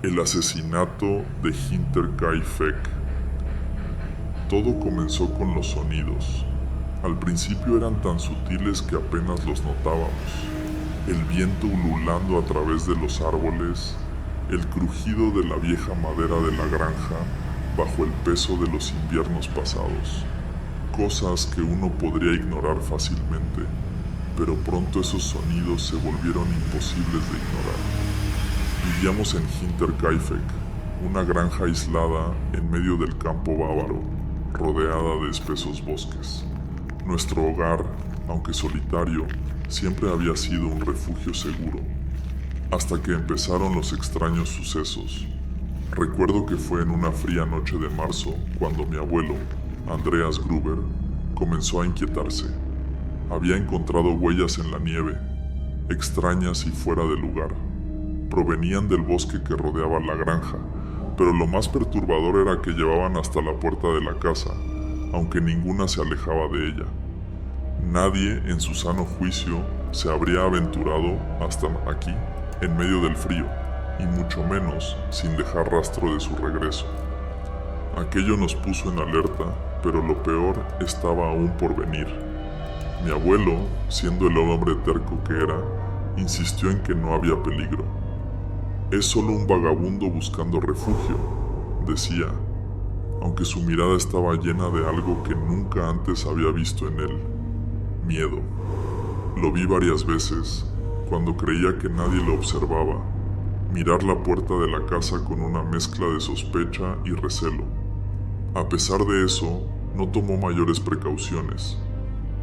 El asesinato de Hinterkaifeck. Todo comenzó con los sonidos. Al principio eran tan sutiles que apenas los notábamos. El viento ululando a través de los árboles, el crujido de la vieja madera de la granja bajo el peso de los inviernos pasados. Cosas que uno podría ignorar fácilmente, pero pronto esos sonidos se volvieron imposibles de ignorar. Vivíamos en Hinterkaifeck, una granja aislada en medio del campo bávaro, rodeada de espesos bosques. Nuestro hogar, aunque solitario, siempre había sido un refugio seguro, hasta que empezaron los extraños sucesos. Recuerdo que fue en una fría noche de marzo cuando mi abuelo, Andreas Gruber, comenzó a inquietarse. Había encontrado huellas en la nieve, extrañas y fuera de lugar. Provenían del bosque que rodeaba la granja, pero lo más perturbador era que llevaban hasta la puerta de la casa, aunque ninguna se alejaba de ella. Nadie en su sano juicio se habría aventurado hasta aquí, en medio del frío, y mucho menos sin dejar rastro de su regreso. Aquello nos puso en alerta, pero lo peor estaba aún por venir. Mi abuelo, siendo el hombre terco que era, insistió en que no había peligro. «Es solo un vagabundo buscando refugio», decía, aunque su mirada estaba llena de algo que nunca antes había visto en él: miedo. Lo vi varias veces, cuando creía que nadie lo observaba, mirar la puerta de la casa con una mezcla de sospecha y recelo. A pesar de eso, no tomó mayores precauciones.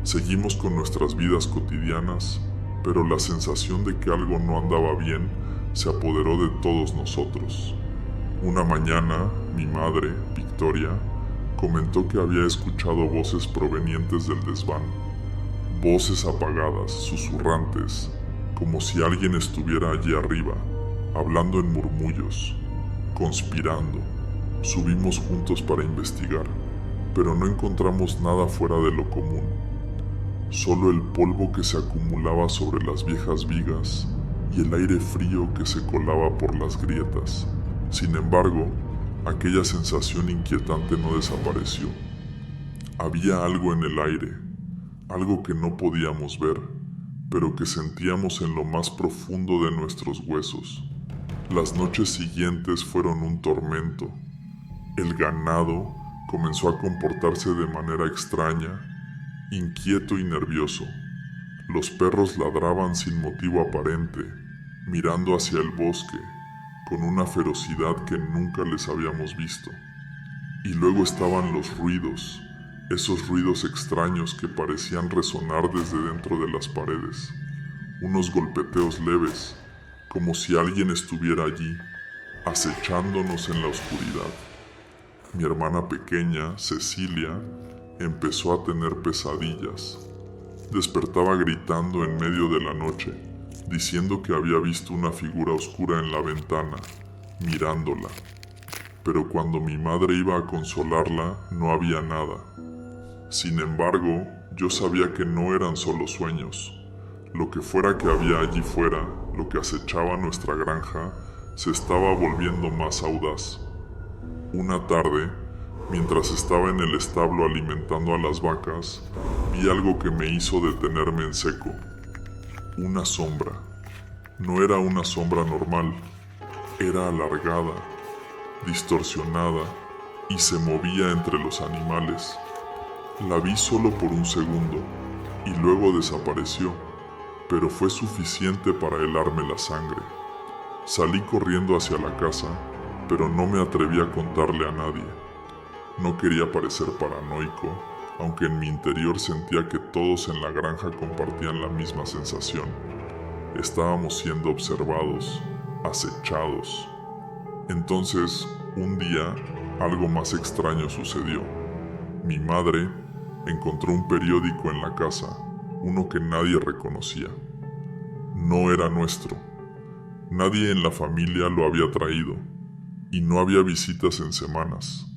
Seguimos con nuestras vidas cotidianas, pero la sensación de que algo no andaba bien se apoderó de todos nosotros. Una mañana, mi madre, Victoria, comentó que había escuchado voces provenientes del desván. Voces apagadas, susurrantes, como si alguien estuviera allí arriba, hablando en murmullos, conspirando. Subimos juntos para investigar, pero no encontramos nada fuera de lo común. Solo el polvo que se acumulaba sobre las viejas vigas y el aire frío que se colaba por las grietas. Sin embargo, aquella sensación inquietante no desapareció. Había algo en el aire, algo que no podíamos ver, pero que sentíamos en lo más profundo de nuestros huesos. Las noches siguientes fueron un tormento. El ganado comenzó a comportarse de manera extraña, inquieto y nervioso. Los perros ladraban sin motivo aparente, mirando hacia el bosque, con una ferocidad que nunca les habíamos visto. Y luego estaban los ruidos, esos ruidos extraños que parecían resonar desde dentro de las paredes. Unos golpeteos leves, como si alguien estuviera allí, acechándonos en la oscuridad. Mi hermana pequeña, Cecilia, empezó a tener pesadillas. Despertaba gritando en medio de la noche, diciendo que había visto una figura oscura en la ventana, mirándola. Pero cuando mi madre iba a consolarla, no había nada. Sin embargo, yo sabía que no eran solo sueños. Lo que fuera que había allí fuera, lo que acechaba nuestra granja, se estaba volviendo más audaz. Una tarde, mientras estaba en el establo alimentando a las vacas, vi algo que me hizo detenerme en seco. Una sombra. No era una sombra normal. Era alargada, distorsionada y se movía entre los animales. La vi solo por un segundo y luego desapareció, pero fue suficiente para helarme la sangre. Salí corriendo hacia la casa, pero no me atreví a contarle a nadie. No quería parecer paranoico, aunque en mi interior sentía que todos en la granja compartían la misma sensación. Estábamos siendo observados, acechados. Entonces, un día, algo más extraño sucedió. Mi madre encontró un periódico en la casa, uno que nadie reconocía. No era nuestro. Nadie en la familia lo había traído, y no había visitas en semanas.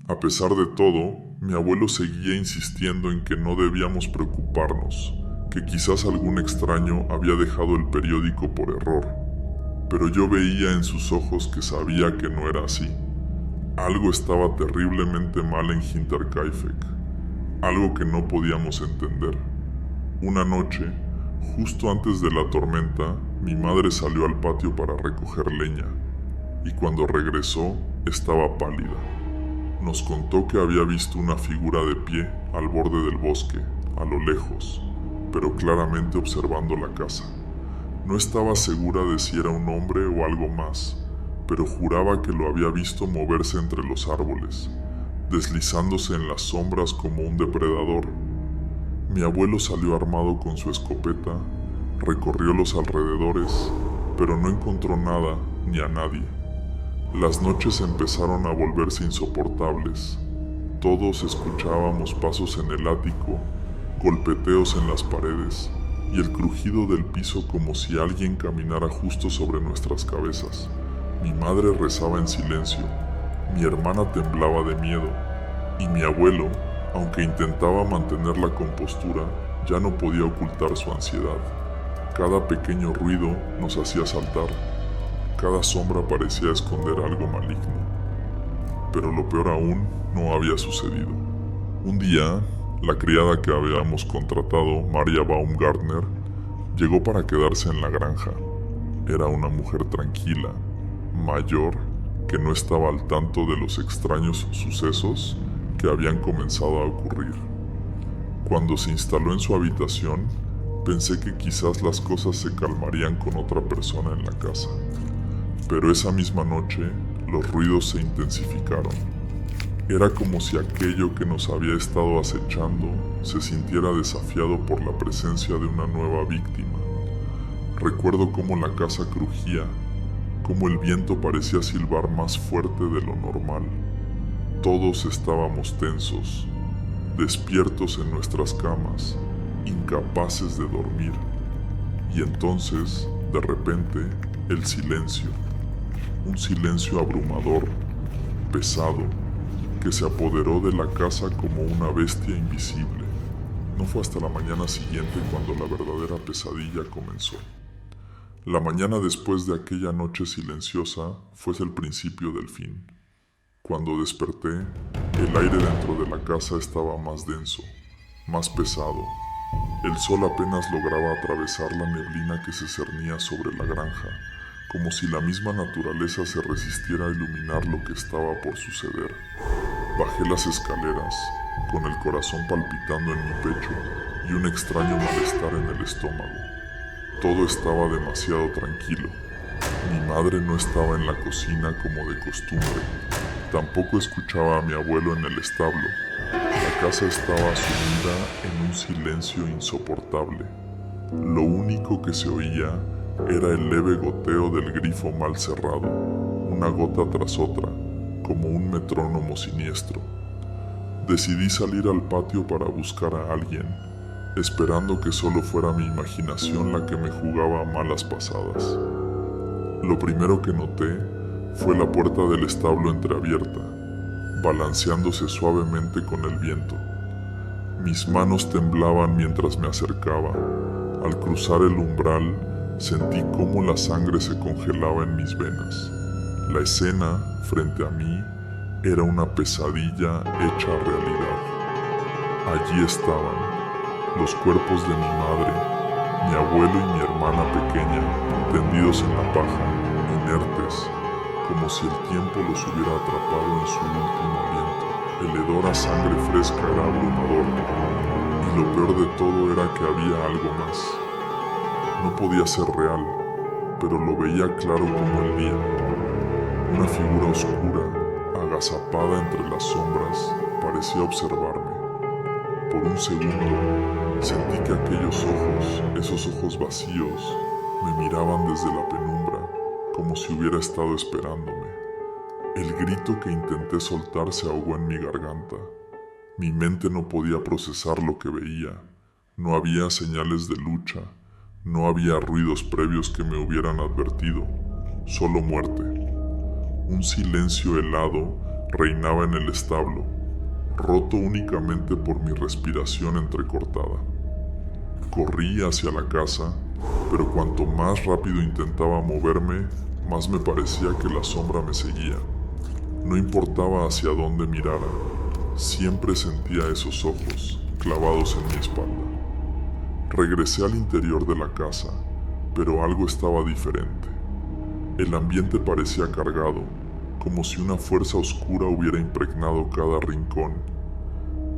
A pesar de todo, mi abuelo seguía insistiendo en que no debíamos preocuparnos, que quizás algún extraño había dejado el periódico por error. pero yo veía en sus ojos que sabía que no era así. Algo estaba terriblemente mal en Hinterkaifeck, algo que no podíamos entender. Una noche, justo antes de la tormenta, mi madre salió al patio para recoger leña, y cuando regresó estaba pálida. Nos contó que había visto una figura de pie al borde del bosque, a lo lejos, pero claramente observando la casa. No estaba segura de si era un hombre o algo más, pero juraba que lo había visto moverse entre los árboles, deslizándose en las sombras como un depredador. Mi abuelo salió armado con su escopeta, recorrió los alrededores, pero no encontró nada ni a nadie. Las noches empezaron a volverse insoportables. Todos escuchábamos pasos en el ático, golpeteos en las paredes y el crujido del piso como si alguien caminara justo sobre nuestras cabezas. Mi madre rezaba en silencio, mi hermana temblaba de miedo y mi abuelo, aunque intentaba mantener la compostura, ya no podía ocultar su ansiedad. Cada pequeño ruido nos hacía saltar. Cada sombra parecía esconder algo maligno. Pero lo peor aún no había sucedido. Un día, la criada que habíamos contratado, Maria Baumgartner, llegó para quedarse en la granja. Era una mujer tranquila, mayor, que no estaba al tanto de los extraños sucesos que habían comenzado a ocurrir. Cuando se instaló en su habitación, pensé que quizás las cosas se calmarían con otra persona en la casa. Pero esa misma noche, los ruidos se intensificaron. Era como si aquello que nos había estado acechando se sintiera desafiado por la presencia de una nueva víctima. Recuerdo cómo la casa crujía, cómo el viento parecía silbar más fuerte de lo normal. Todos estábamos tensos, despiertos en nuestras camas, incapaces de dormir. Y entonces, de repente, el silencio. Un silencio abrumador, pesado, que se apoderó de la casa como una bestia invisible. No fue hasta la mañana siguiente cuando la verdadera pesadilla comenzó. La mañana después de aquella noche silenciosa fue el principio del fin. Cuando desperté, el aire dentro de la casa estaba más denso, más pesado. El sol apenas lograba atravesar la neblina que se cernía sobre la granja, como si la misma naturaleza se resistiera a iluminar lo que estaba por suceder. Bajé las escaleras, con el corazón palpitando en mi pecho y un extraño malestar en el estómago. Todo estaba demasiado tranquilo. Mi madre no estaba en la cocina como de costumbre. Tampoco escuchaba a mi abuelo en el establo. La casa estaba sumida en un silencio insoportable. Lo único que se oía era el leve goteo del grifo mal cerrado, una gota tras otra, como un metrónomo siniestro. Decidí salir al patio para buscar a alguien, esperando que solo fuera mi imaginación la que me jugaba malas pasadas. Lo primero que noté fue la puerta del establo entreabierta, balanceándose suavemente con el viento. Mis manos temblaban mientras me acercaba. Al cruzar el umbral, sentí cómo la sangre se congelaba en mis venas. La escena, frente a mí, era una pesadilla hecha realidad. Allí estaban, los cuerpos de mi madre, mi abuelo y mi hermana pequeña, tendidos en la paja, inertes, como si el tiempo los hubiera atrapado en su último aliento. El hedor a sangre fresca era abrumador, y lo peor de todo era que había algo más. No podía ser real, pero lo veía claro como el día. Una figura oscura, agazapada entre las sombras, parecía observarme. Por un segundo, sentí que aquellos ojos, esos ojos vacíos, me miraban desde la penumbra, como si hubiera estado esperándome. El grito que intenté soltar se ahogó en mi garganta. Mi mente no podía procesar lo que veía. No había señales de lucha. No había ruidos previos que me hubieran advertido, solo muerte. Un silencio helado reinaba en el establo, roto únicamente por mi respiración entrecortada. Corrí hacia la casa pero cuanto más rápido intentaba moverme, más me parecía que la sombra me seguía. No importaba hacia dónde mirara, siempre sentía esos ojos clavados en mi espalda. Regresé al interior de la casa, pero algo estaba diferente. El ambiente parecía cargado, como si una fuerza oscura hubiera impregnado cada rincón.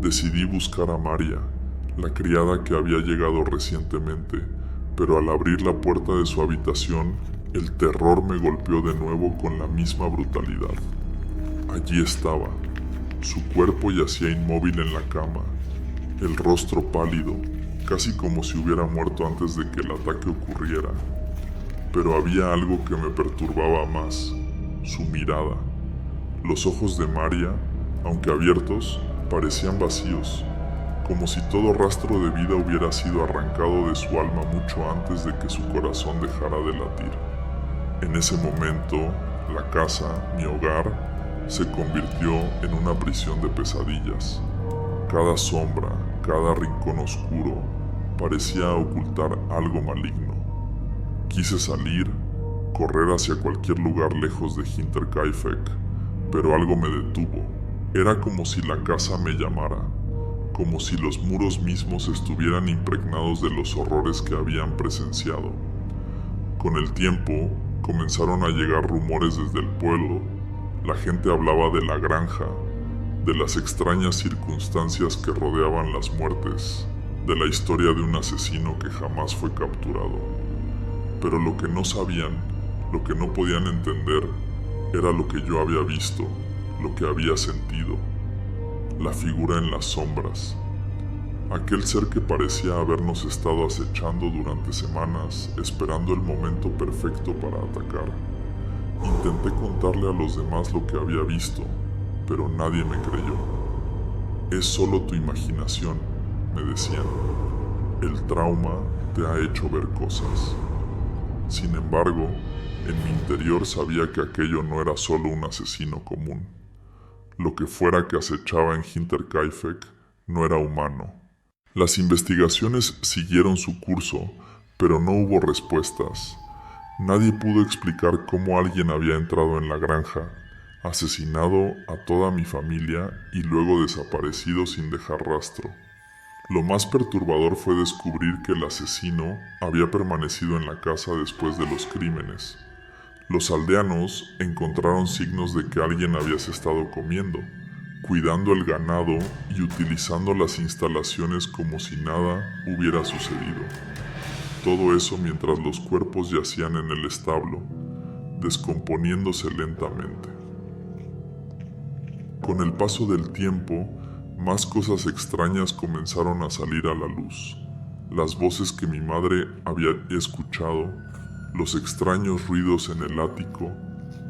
Decidí buscar a María, la criada que había llegado recientemente, pero al abrir la puerta de su habitación, el terror me golpeó de nuevo con la misma brutalidad. Allí estaba. Su cuerpo yacía inmóvil en la cama, el rostro pálido, casi como si hubiera muerto antes de que el ataque ocurriera. Pero había algo que me perturbaba más, su mirada. Los ojos de María, aunque abiertos, parecían vacíos, como si todo rastro de vida hubiera sido arrancado de su alma mucho antes de que su corazón dejara de latir. En ese momento, la casa, mi hogar, se convirtió en una prisión de pesadillas. Cada sombra, cada rincón oscuro, parecía ocultar algo maligno. Quise salir, correr hacia cualquier lugar lejos de Hinterkaifeck, pero algo me detuvo. Era como si la casa me llamara, como si los muros mismos estuvieran impregnados de los horrores que habían presenciado. Con el tiempo, comenzaron a llegar rumores desde el pueblo. La gente hablaba de la granja, de las extrañas circunstancias que rodeaban las muertes, de la historia de un asesino que jamás fue capturado. Pero lo que no sabían, lo que no podían entender, era lo que yo había visto, lo que había sentido. La figura en las sombras. Aquel ser que parecía habernos estado acechando durante semanas, esperando el momento perfecto para atacar. Intenté contarle a los demás lo que había visto, pero nadie me creyó. Es solo tu imaginación, me decían. El trauma te ha hecho ver cosas. Sin embargo, en mi interior sabía que aquello no era solo un asesino común. Lo que fuera que acechaba en Hinterkaifeck no era humano. Las investigaciones siguieron su curso, pero no hubo respuestas. Nadie pudo explicar cómo alguien había entrado en la granja, asesinado a toda mi familia y luego desaparecido sin dejar rastro. Lo más perturbador fue descubrir que el asesino había permanecido en la casa después de los crímenes. Los aldeanos encontraron signos de que alguien había estado comiendo, cuidando el ganado y utilizando las instalaciones como si nada hubiera sucedido. Todo eso mientras los cuerpos yacían en el establo, descomponiéndose lentamente. Con el paso del tiempo, más cosas extrañas comenzaron a salir a la luz. Las voces que mi madre había escuchado, los extraños ruidos en el ático,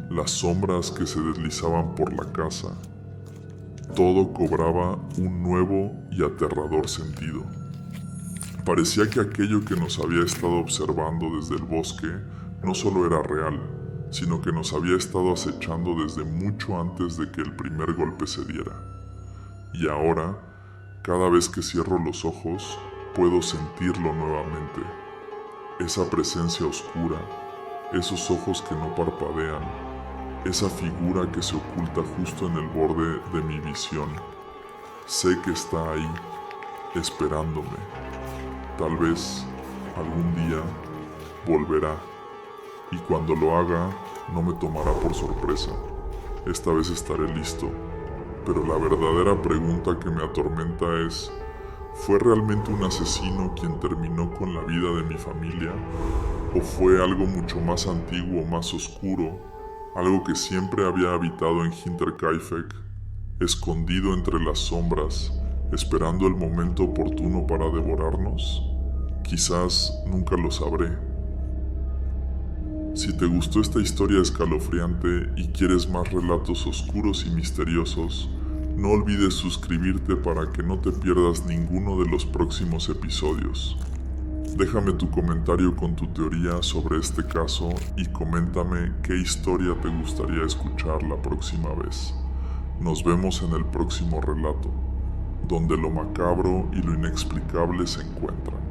las sombras que se deslizaban por la casa. Todo cobraba un nuevo y aterrador sentido. Parecía que aquello que nos había estado observando desde el bosque no solo era real, sino que nos había estado acechando desde mucho antes de que el primer golpe se diera. Y ahora, cada vez que cierro los ojos, puedo sentirlo nuevamente. Esa presencia oscura, esos ojos que no parpadean, esa figura que se oculta justo en el borde de mi visión. Sé que está ahí, esperándome. Tal vez, algún día, volverá. Y cuando lo haga, no me tomará por sorpresa. Esta vez estaré listo. Pero la verdadera pregunta que me atormenta es, ¿fue realmente un asesino quien terminó con la vida de mi familia? ¿O fue algo mucho más antiguo, más oscuro, algo que siempre había habitado en Hinterkaifeck, escondido entre las sombras, esperando el momento oportuno para devorarnos? Quizás nunca lo sabré. Si te gustó esta historia escalofriante y quieres más relatos oscuros y misteriosos, no olvides suscribirte para que no te pierdas ninguno de los próximos episodios. Déjame tu comentario con tu teoría sobre este caso y coméntame qué historia te gustaría escuchar la próxima vez. Nos vemos en el próximo relato, donde lo macabro y lo inexplicable se encuentran.